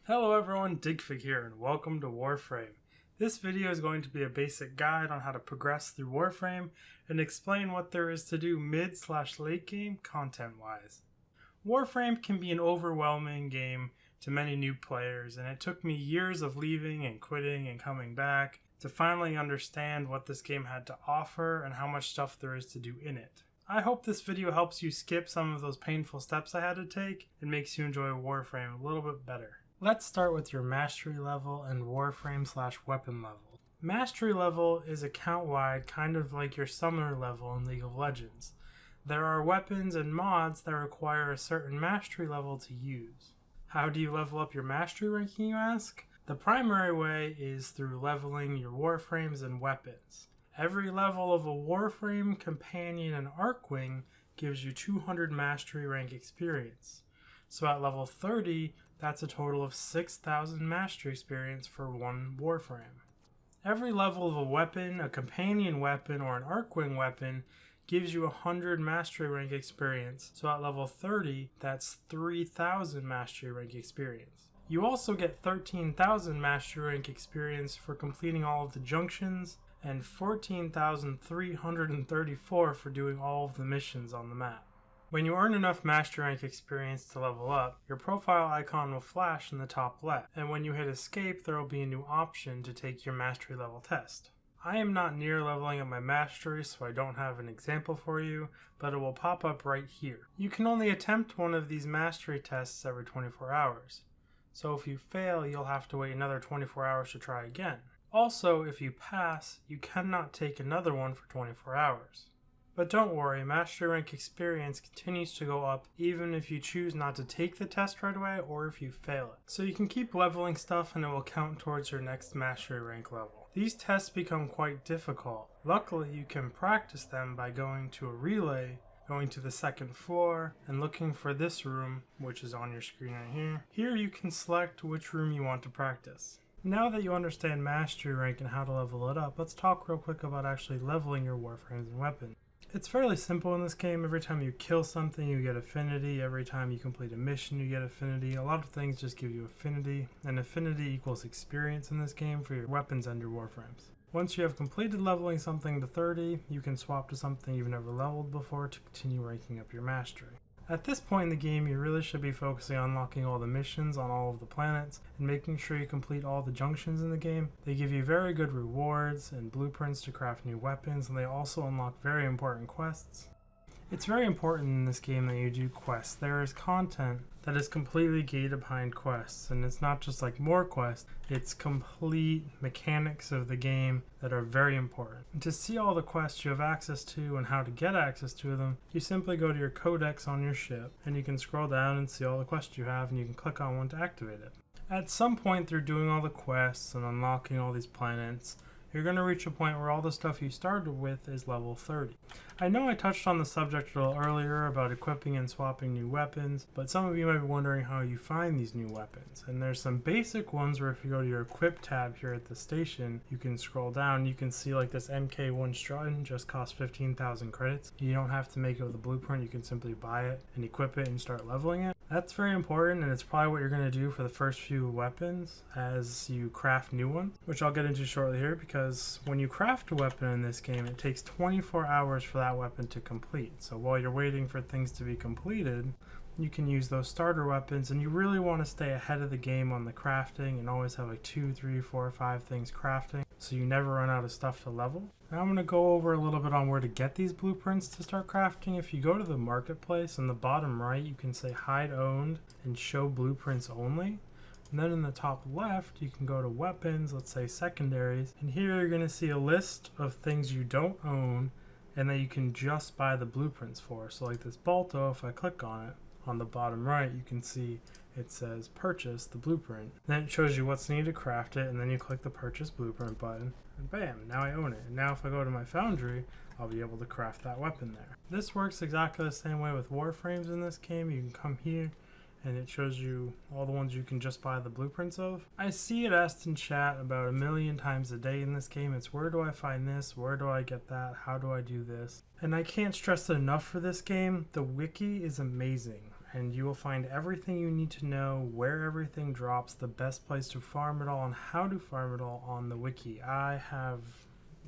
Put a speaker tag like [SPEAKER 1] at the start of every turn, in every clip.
[SPEAKER 1] Hello everyone, Digfig here and welcome to Warframe. This video is going to be a basic guide on how to progress through Warframe and explain what there is to do mid/late game content wise. Warframe can be an overwhelming game to many new players, and it took me years of leaving and quitting and coming back to finally understand what this game had to offer and how much stuff there is to do in it. I hope this video helps you skip some of those painful steps I had to take and makes you enjoy Warframe a little bit better. Let's start with your mastery level and Warframe/weapon level. Mastery level is account-wide, kind of like your summoner level in League of Legends. There are weapons and mods that require a certain mastery level to use. How do you level up your mastery ranking, you ask? The primary way is through leveling your Warframes and weapons. Every level of a Warframe, Companion, and Archwing gives you 200 mastery rank experience. So at level 30, that's a total of 6,000 mastery experience for one Warframe. Every level of a weapon, a companion weapon, or an Archwing weapon gives you 100 mastery rank experience. So at level 30, that's 3,000 mastery rank experience. You also get 13,000 mastery rank experience for completing all of the junctions, and 14,334 for doing all of the missions on the map. When you earn enough mastery rank experience to level up, your profile icon will flash in the top left, and when you hit escape there will be a new option to take your mastery level test. I am not near leveling up my mastery, so I don't have an example for you, but it will pop up right here. You can only attempt one of these mastery tests every 24 hours, so if you fail you'll have to wait another 24 hours to try again. Also, if you pass, you cannot take another one for 24 hours. But don't worry, mastery rank experience continues to go up even if you choose not to take the test right away or if you fail it. So you can keep leveling stuff and it will count towards your next mastery rank level. These tests become quite difficult. Luckily, you can practice them by going to a relay, going to the second floor, and looking for this room, which is on your screen right here. Here you can select which room you want to practice. Now that you understand mastery rank and how to level it up, let's talk real quick about actually leveling your Warframes and weapons. It's fairly simple in this game. Every time you kill something you get affinity, every time you complete a mission you get affinity. A lot of things just give you affinity, and affinity equals experience in this game for your weapons and your Warframes. Once you have completed leveling something to 30, you can swap to something you've never leveled before to continue ranking up your mastery. At this point in the game, you really should be focusing on unlocking all the missions on all of the planets and making sure you complete all the junctions in the game. They give you very good rewards and blueprints to craft new weapons, and they also unlock very important quests. It's very important in this game that you do quests. There is content that is completely gated behind quests, and it's not just like more quests, it's complete mechanics of the game that are very important. And to see all the quests you have access to and how to get access to them, you simply go to your codex on your ship, and you can scroll down and see all the quests you have, and you can click on one to activate it. At some point through doing all the quests and unlocking all these planets, you're going to reach a point where all the stuff you started with is level 30. I know I touched on the subject a little earlier about equipping and swapping new weapons, but some of you might be wondering how you find these new weapons. And there's some basic ones where if you go to your equip tab here at the station, you can scroll down, you can see like this MK1 Strutton just costs 15,000 credits. You don't have to make it with a blueprint, you can simply buy it and equip it and start leveling it. That's very important, and it's probably what you're going to do for the first few weapons as you craft new ones, which I'll get into shortly here, because when you craft a weapon in this game, it takes 24 hours for that weapon to complete. So while you're waiting for things to be completed, you can use those starter weapons, and you really want to stay ahead of the game on the crafting and always have like 2, 3, 4, 5 things crafting so you never run out of stuff to level. Now I'm going to go over a little bit on where to get these blueprints to start crafting. If you go to the marketplace in the bottom right, you can say hide owned and show blueprints only. And then in the top left, you can go to weapons, let's say secondaries, and here you're going to see a list of things you don't own and that you can just buy the blueprints for. So like this Balto, if I click on it, on the bottom right, you can see it says purchase the blueprint. Then it shows you what's needed to craft it, and then you click the purchase blueprint button, and bam, now I own it. And now if I go to my foundry, I'll be able to craft that weapon there. This works exactly the same way with Warframes in this game. You can come here, and it shows you all the ones you can just buy the blueprints of. I see it asked in chat about 1,000,000 times a day in this game. It's where do I find this? Where do I get that? How do I do this? And I can't stress it enough for this game. The wiki is amazing. and you will find everything you need to know, where everything drops, the best place to farm it all, and how to farm it all on the wiki. I have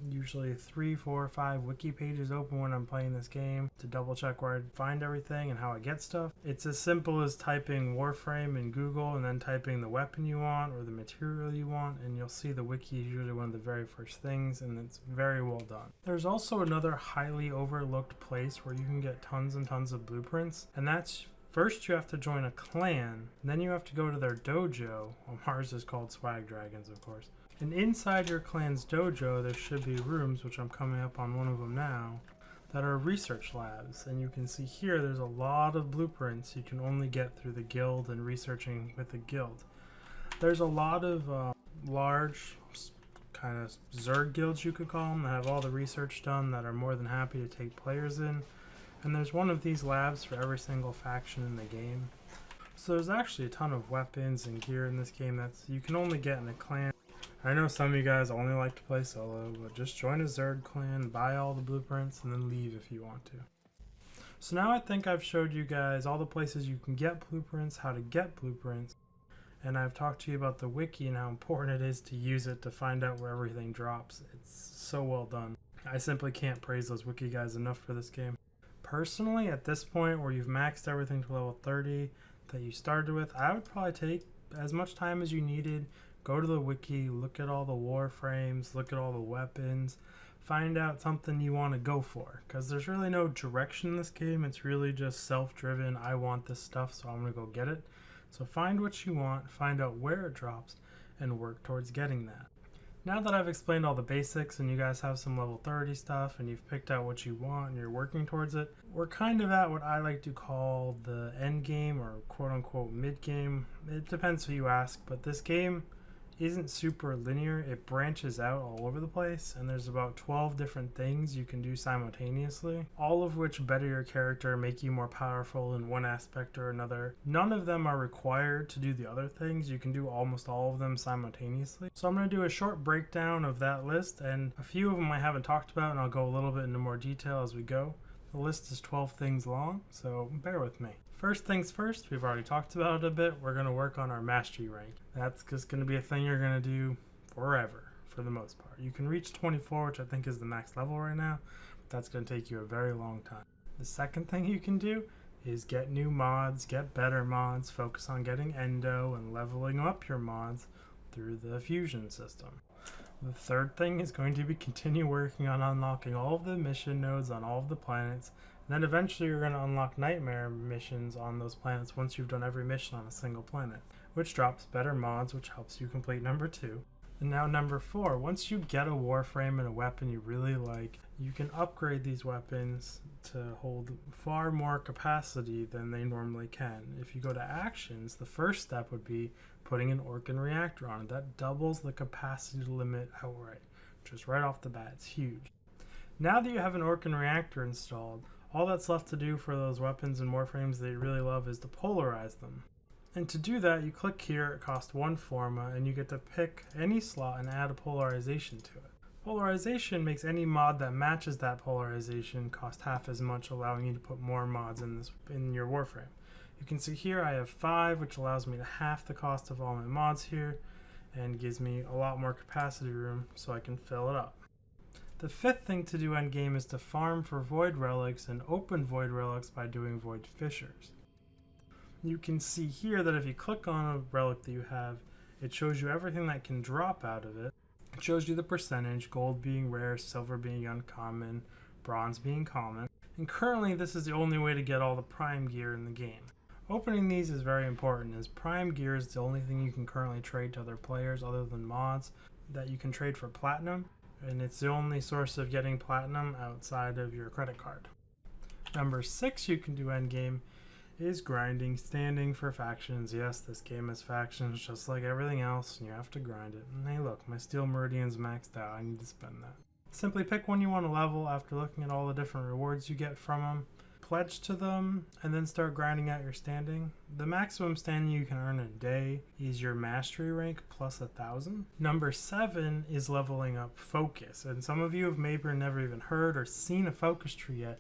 [SPEAKER 1] usually 3, 4, 5 wiki pages open when I'm playing this game to double check where I find everything and how I get stuff. It's as simple as typing Warframe in Google and then typing the weapon you want or the material you want, and you'll see the wiki is usually one of the very first things, and it's very well done. There's also another highly overlooked place where you can get tons and tons of blueprints, and that's first you have to join a clan, then you have to go to their dojo. Well, ours is called Swag Dragons, of course. And inside your clan's dojo, there should be rooms, which I'm coming up on one of them now, that are research labs. And you can see here there's a lot of blueprints you can only get through the guild and researching with the guild. There's a lot of large kind of Zerg guilds, you could call them, that have all the research done, that are more than happy to take players in. And there's one of these labs for every single faction in the game. So there's actually a ton of weapons and gear in this game that you can only get in a clan. I know some of you guys only like to play solo, but just join a Zerg clan, buy all the blueprints, and then leave if you want to. So now I think I've showed you guys all the places you can get blueprints, how to get blueprints, and I've talked to you about the wiki and how important it is to use it to find out where everything drops. It's so well done. I simply can't praise those wiki guys enough for this game. Personally, at this point where you've maxed everything to level 30 that you started with, I would probably take as much time as you needed. Go to the wiki, look at all the Warframes, look at all the weapons, find out something you want to go for. Because there's really no direction in this game, it's really just self-driven, I want this stuff so I'm going to go get it. So find what you want, find out where it drops, and work towards getting that. Now that I've explained all the basics and you guys have some level 30 stuff and you've picked out what you want and you're working towards it, we're kind of at what I like to call the end game or quote-unquote mid-game. It depends who you ask, but this game isn't super linear. It branches out all over the place, and there's about 12 different things you can do simultaneously, all of which better your character, make you more powerful in one aspect or another. None of them are required to do the other things. You can do almost all of them simultaneously. So I'm going to do a short breakdown of that list, and a few of them I haven't talked about, and I'll go a little bit into more detail as we go. The list is 12 things long, so bear with me. First things first, we've already talked about it a bit, we're going to work on our mastery rank. That's just going to be a thing you're going to do forever, for the most part. You can reach 24, which I think is the max level right now, but that's going to take you a very long time. The second thing you can do is get new mods, get better mods, focus on getting endo and leveling up your mods through the fusion system. The third thing is going to be continue working on unlocking all of the mission nodes on all of the planets. And then eventually you're going to unlock nightmare missions on those planets once you've done every mission on a single planet, which drops better mods, which helps you complete number 2. And now number 4, once you get a Warframe and a weapon you really like, you can upgrade these weapons to hold far more capacity than they normally can. If you go to actions, the first step would be putting an Orkan reactor on it. That doubles the capacity limit outright, just right off the bat. It's huge. Now that you have an Orkan reactor installed, all that's left to do for those weapons and Warframes that you really love is to polarize them. And to do that, you click here, it costs 1 forma, and you get to pick any slot and add a polarization to it. Polarization makes any mod that matches that polarization cost half as much, allowing you to put more mods in your Warframe. You can see here I have 5, which allows me to half the cost of all my mods here, and gives me a lot more capacity room so I can fill it up. The fifth thing to do endgame is to farm for void relics and open void relics by doing void fissures. You can see here that if you click on a relic that you have, it shows you everything that can drop out of it. It shows you the percentage, gold being rare, silver being uncommon, bronze being common. And currently this is the only way to get all the prime gear in the game. Opening these is very important, as prime gear is the only thing you can currently trade to other players other than mods that you can trade for platinum. And it's the only source of getting platinum outside of your credit card. Number 6 you can do endgame is grinding, standing for factions. Yes, this game has factions just like everything else, and you have to grind it. And hey look, my Steel Meridian's maxed out, I need to spend that. Simply pick one you want to level after looking at all the different rewards you get from them, pledge to them, and then start grinding out your standing. The maximum standing you can earn a day is your mastery rank plus 1,000. Number 7 is leveling up focus, and some of you have maybe never even heard or seen a focus tree yet,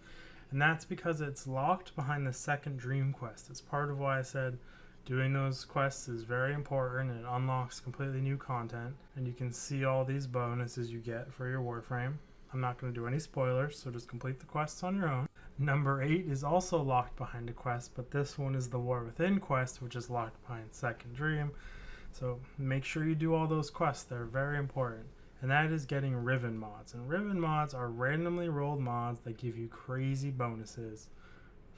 [SPEAKER 1] And that's because it's locked behind the second dream quest. It's part of why I said doing those quests is very important. It unlocks completely new content, and you can see all these bonuses you get for your Warframe. I'm not going to do any spoilers, so just complete the quests on your own. Number 8 is also locked behind a quest, but this one is the War Within quest, which is locked behind Second Dream. So make sure you do all those quests. They're very important. And that is getting Riven Mods. And Riven Mods are randomly rolled mods that give you crazy bonuses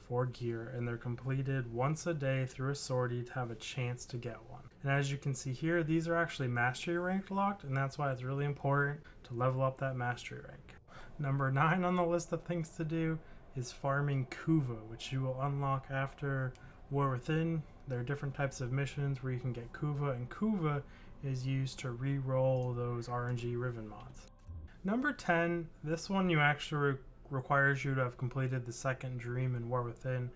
[SPEAKER 1] for gear, and they're completed once a day through a sortie to have a chance to get one. And as you can see here, these are actually mastery rank locked, and that's why it's really important to level up that mastery rank. Number 9 on the list of things to do is farming Kuva, which you will unlock after War Within. There are different types of missions where you can get Kuva, and Kuva is used to re-roll those RNG Riven mods. Number 10, this one you actually requires you to have completed the second dream in War Within,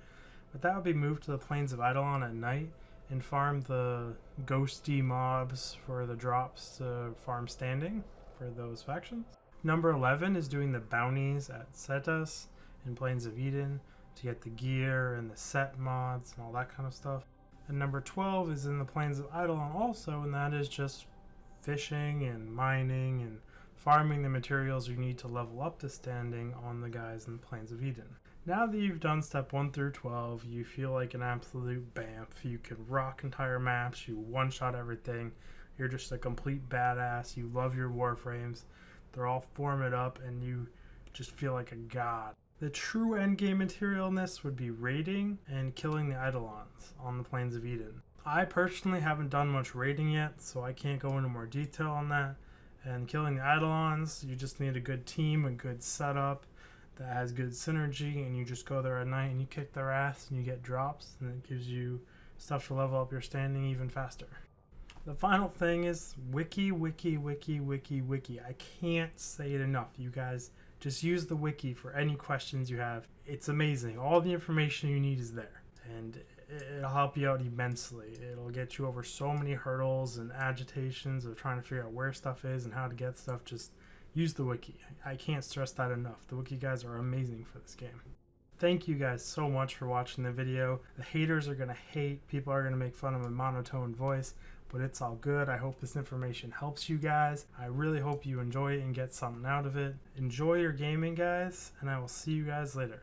[SPEAKER 1] but that would be moved to the Plains of Eidolon at night and farm the ghosty mobs for the drops to farm standing for those factions. Number 11 is doing the bounties at Cetus in Plains of Eden to get the gear and the set mods and all that kind of stuff. And number 12 is in the Plains of Eidolon also, and that is just fishing and mining and farming the materials you need to level up to standing on the guys in the Plains of Eden. Now that you've done step 1 through 12, you feel like an absolute bamf. You can rock entire maps, you one-shot everything, you're just a complete badass, you love your Warframes, they're all formed up, and you just feel like a god. The true endgame material in this would be raiding and killing the Eidolons on the Plains of Eden. I personally haven't done much raiding yet, so I can't go into more detail on that. And killing the Eidolons, you just need a good team, a good setup that has good synergy, and you just go there at night and you kick their ass and you get drops, and it gives you stuff to level up your standing even faster. The final thing is wiki. I can't say it enough. You guys just use the wiki for any questions you have. It's amazing. All the information you need is there, and it'll help you out immensely. It'll get you over so many hurdles and agitations of trying to figure out where stuff is and how to get stuff. Just use the wiki. I can't stress that enough. The wiki guys are amazing for this game. Thank you guys so much for watching the video. The haters are going to hate. People are going to make fun of my monotone voice, but it's all good. I hope this information helps you guys. I really hope you enjoy it and get something out of it. Enjoy your gaming, guys, and I will see you guys later.